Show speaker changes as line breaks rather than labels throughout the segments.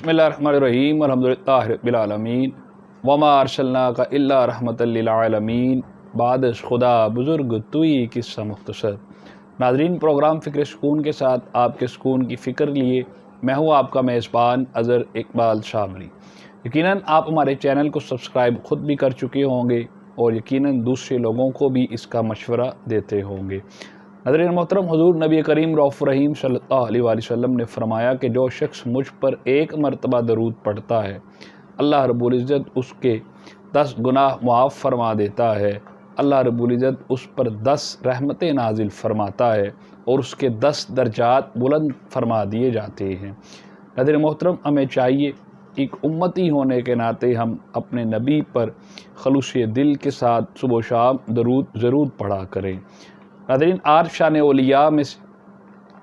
बिस्मिल्लाहिर्रहमानिर्रहीम अल्हम्दुलिल्लाहि रब्बिल आलमीन वमा अरसलनाका इल्ला रहमतल लिल आलमीन बादश खुदा बुज़ुर्ग तुई किस्सा मुख्तसर। नाज़रीन, प्रोग्राम फ़िक्र सुकून के साथ आपके सुकून की फ़िक्र लिए मैं हूँ आपका मेज़बान अज़हर इकबाल शामली। यकीनन आप हमारे चैनल को सब्सक्राइब ख़ुद भी कर चुके होंगे और यकीनन दूसरे लोगों को भी इसका मशवरा देते होंगे। नाज़रीन मोहतरम, हुज़ूर नबी करीम रऊफ़ रहीम सल्लल्लाहु अलैहि वसल्लम ने फ़रमाया कि जो शख्स मुझ पर एक मरतबा दरूद पढ़ता है, अल्लाह रब्बुल इज़्ज़त उसके 10 गुनाह मुआफ़ फ़रमा देता है। अल्लाह रब्बुल इज़्ज़त उस पर 10 रहमतें नाजिल फ़रमाता है और उसके 10 दर्जात बुलंद फ़रमा दिए जाते हैं। नाज़रीन मोहतरम, हमें चाहिए एक उम्मती होने के नाते हम अपने नबी पर खलूस दिल के साथ सुबह शाम दरूद ज़रूर पढ़ा करें। नाज़रीन, आज शान औलिया में से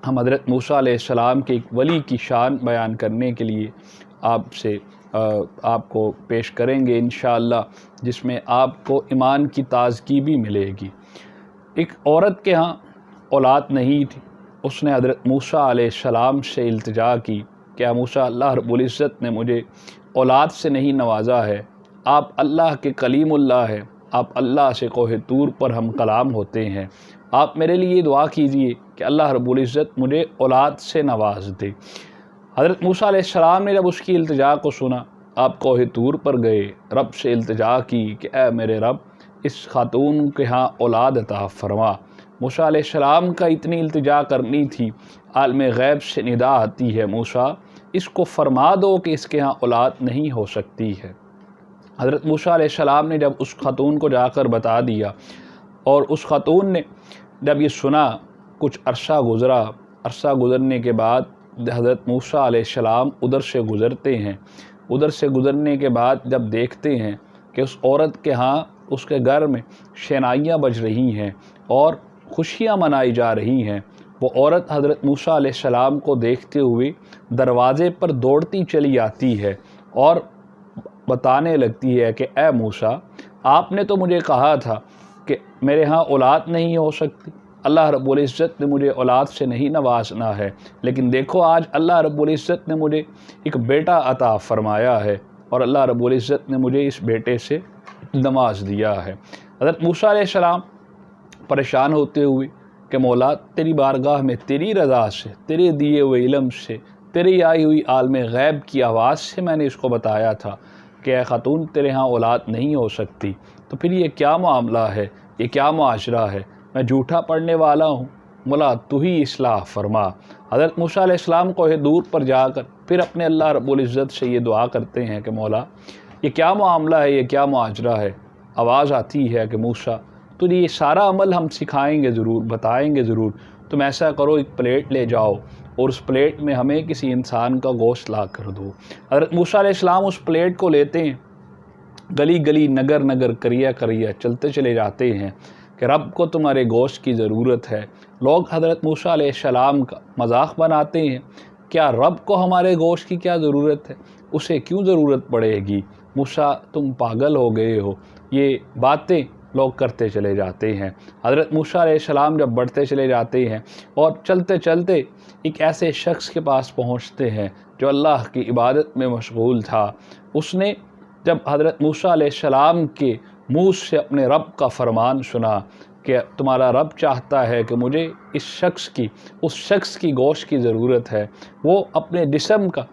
हम हज़रत मूसा अलैहिस्सलाम के एक वली की शान बयान करने के लिए आपको पेश करेंगे इंशाअल्लाह, जिसमें आपको ईमान की ताज़गी भी मिलेगी। एक औरत के यहाँ औलाद नहीं थी। उसने हज़रत मूसा अलैहिस्सलाम से इल्तिजा की, क्या मूसा, अल्लाह रब्बुल इज़्ज़त ने मुझे औलाद से नहीं नवाजा है। आप अल्लाह के कलीमुल्लाह है, आप अल्लाह से कोहे तूर पर हम कलाम होते हैं। आप मेरे लिए दुआ कीजिए कि अल्लाह रब्बुल इज़्ज़त मुझे औलाद से नवाज दे। हज़रत मूसा अलैहिस्सलाम ने जब उसकी इल्तिजा को सुना, आप कोहे तूर पर गए, रब से इल्तिजा की कि ऐ मेरे रब, इस खातून के यहाँ औलाद अता फ़रमा। मूसा अलैहिस्सलाम का इतनी इल्तिजा करनी थी, आलम ग़ैब से निदा आती है, मूसा इसको फ़रमा दो कि इसके यहाँ औलाद नहीं हो सकती है। हज़रत मूसा अलैहिस्सलाम ने जब उस खातून को जाकर बता दिया और उस खातून ने जब ये सुना, कुछ अरसा गुज़रा। अरसा गुज़रने के बाद हज़रत मूसा अलैहिस्सलाम उधर से गुज़रते हैं। उधर से गुज़रने के बाद जब देखते हैं कि उस औरत के यहाँ उसके घर में शहनाइयाँ बज रही हैं और खुशियाँ मनाई जा रही हैं, वो औरत हज़रत मूसा अलैहिस्सलाम को देखते हुए दरवाज़े पर दौड़ती चली आती है और बताने लगती है कि ए मूसा, आपने तो मुझे कहा था कि मेरे यहाँ औलाद नहीं हो सकती, अल्लाह रब्बुल इज़्ज़त ने मुझे औलाद से नहीं नवाजना है, लेकिन देखो आज अल्लाह रब्बुल इज़्ज़त ने मुझे एक बेटा अता फ़रमाया है और अल्लाह रब्बुल इज़्ज़त ने मुझे इस बेटे से नवाज दिया है। हज़रत मूसा अलैहिस्सलाम परेशान होते हुए कि मौला, तेरी बारगाह में तेरी रज़ा से, तेरे दिए हुए इल्म से, तेरी आई हुई आलम ग़ैब की आवाज़ से मैंने इसको बताया था कि ए खातून, तेरे यहाँ औलाद नहीं हो सकती, तो फिर ये क्या मामला है, ये क्या मुआशरा है, मैं झूठा पढ़ने वाला हूँ, मौला तू ही इस्लाह फ़रमा। हज़रत मूसा अलैहिस्सलाम कोहे दूर पर जाकर फिर अपने अल्लाह रब्बुल इज़्ज़त से ये दुआ करते हैं कि मौला, ये क्या मामला है, ये क्या मुआशरा है। आवाज़ आती है कि मूसा, तुझे ये सारा अमल हम सिखाएंगे ज़रूर, बताएंगे ज़रूर, तुम ऐसा करो, एक प्लेट ले जाओ और उस प्लेट में हमें किसी इंसान का गोश्त ला कर दो। हज़रत मूसा अलैहिस्सलाम उस प्लेट को लेते हैं, गली गली नगर नगर करिया करिया चलते चले जाते हैं कि रब को तुम्हारे गोश्त की ज़रूरत है। लोग हज़रत मूसा अलैहिस्सलाम का मजाक बनाते हैं, क्या रब को हमारे गोश्त की क्या ज़रूरत है, उसे क्यों ज़रूरत पड़ेगी, मूसा तुम पागल हो गए हो। ये बातें लोग करते चले जाते हैं। हज़रत मूसा अलैहिस्सलाम जब बढ़ते चले जाते हैं और चलते चलते एक ऐसे शख्स के पास पहुँचते हैं जो अल्लाह की इबादत में मशगूल था। उसने जब हज़रत मूसा अलैहिस्सलाम के मुँह से अपने रब का फ़रमान सुना कि तुम्हारा रब चाहता है कि मुझे उस शख्स की गोश्त की ज़रूरत है, वो अपने जिस्म का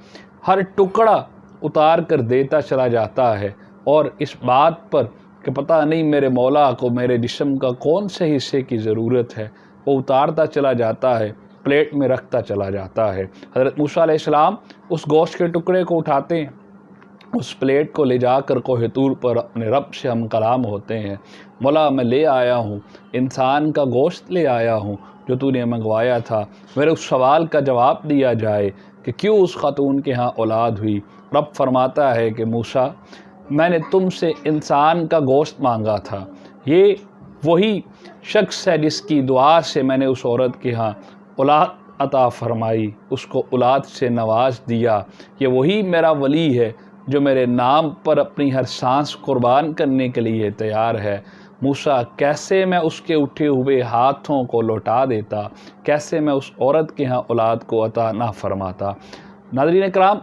हर टुकड़ा उतार कर देता चला जाता है और इस बात पर कि पता नहीं मेरे मौला को मेरे जिस्म का कौन से हिस्से की ज़रूरत है, वो उतारता चला जाता है, प्लेट में रखता चला जाता है। हज़रत मूसा अलैहिस्सलाम उस गोश्त के टुकड़े को उठाते हैं, उस प्लेट को ले जाकर कोहे तूर पर अपने रब से हम कलाम होते हैं, मौला मैं ले आया हूँ, इंसान का गोश्त ले आया हूँ जो तूने मंगवाया था, मेरे उस सवाल का जवाब दिया जाए कि क्यों उस खातून के यहाँ औलाद हुई। रब फरमाता है कि मूसा, मैंने तुमसे इंसान का गोश्त मांगा था, ये वही शख्स है जिसकी दुआ से मैंने उस औरत के यहाँ औलाद अता फ़रमाई, उसको औलाद से नवाज दिया। ये वही मेरा वली है जो मेरे नाम पर अपनी हर सांस कुर्बान करने के लिए तैयार है। मूसा, कैसे मैं उसके उठे हुए हाथों को लौटा देता, कैसे मैं उस औरत के यहाँ औलाद को अता ना फरमाता। नाज़रीन इकराम,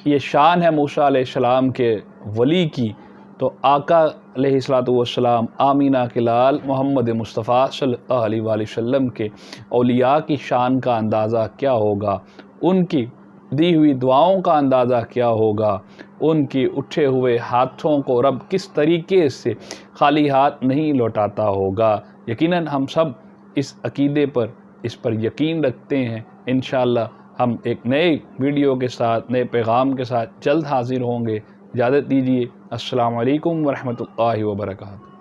یہ شان ہے موسیٰ علیہ السلام کے ولی کی، تو آقا علیہ السلام آمینہ کے لال محمد مصطفیٰ صلی اللہ علیہ وآلہ وسلم کے اولیاء کی شان کا اندازہ کیا ہوگا، ان کی دی ہوئی دعاؤں کا اندازہ کیا ہوگا، ان کی اٹھے ہوئے ہاتھوں کو رب کس طریقے سے خالی ہاتھ نہیں لوٹاتا ہوگا۔ یقیناً ہم سب اس عقیدے پر، اس پر یقین رکھتے ہیں۔ انشاءاللہ ہم ایک نئے ویڈیو کے ساتھ، نئے پیغام کے ساتھ جلد حاضر ہوں گے۔ اجازت دیجیے، السلام علیکم ورحمۃ اللہ وبرکاتہ۔